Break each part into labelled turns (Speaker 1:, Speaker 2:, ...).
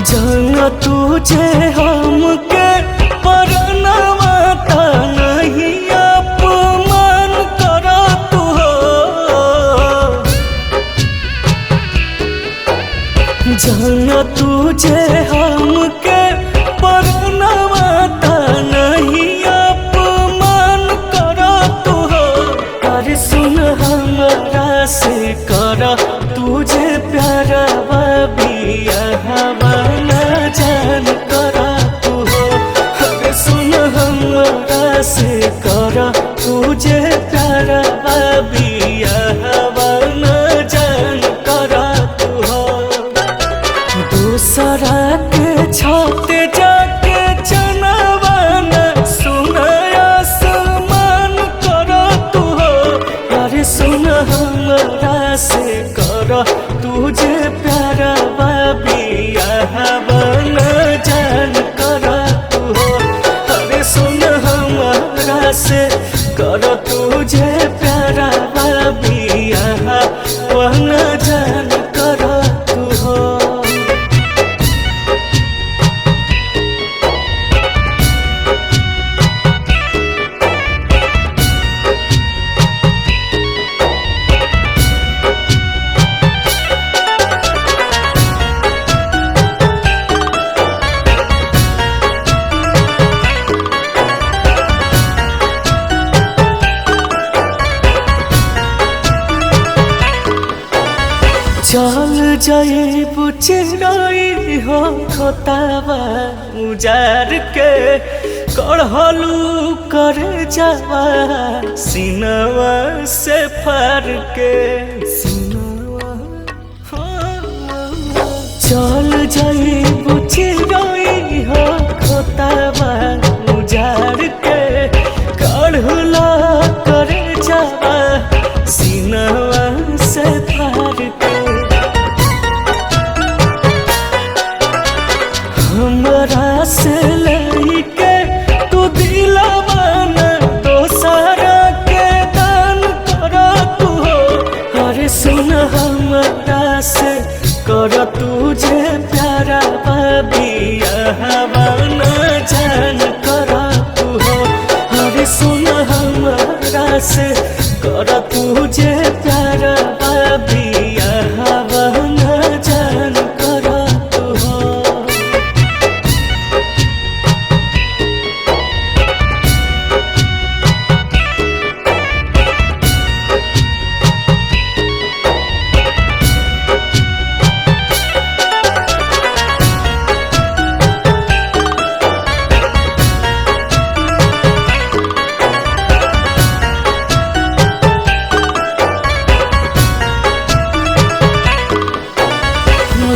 Speaker 1: जाना तुझे हमके परनावा ता नहीं अपमान करा तू हो। जाना तुझे हमके परनावा ता नहीं अपमान करा तू हो। अरे सुन हमारा से करा तुझे प्यारा बिया हवाला जान करा तू हो। अरे सुन हमारा से करा तुझे प्यारा बिया हवाला जान करा तू हो। दूसरा के छाते जाके चनावाना सुनाया समान करा तू हो। अरे सुन हमारा से करा तुझे प्यारा बिया हवाला जान करा तू हो। अरे सुन हमारा से करा तुझे प्यारा बिया हवाला जान करा तू हो। चल जाए बुचराई हो खोतावा उजार के कढ़लू करे जावा सीनवा से फार के। चल जाए बुचराई हो खोतावा उजार के कढ़ला करे जावा सीनवा से फार के। हमरा से लइके तू दिलवाना दोसरा के दान करा तू हो। अरे सुन हमरा से कर तुझे प्यारा बिया हवाला जान करा तू हो। अरे सुन हमरा से कर तुझे प्यारा बिया हवाला जान करा तू हो।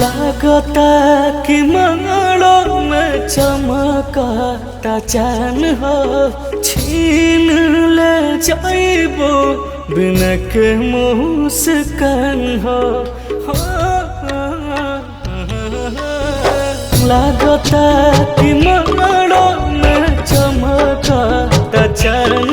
Speaker 1: लगता कि मंगलों में चमकता चान हो। छीन ले जाइबो बिना के मुस्कान हो। लगता कि मंगलों में चमकता चान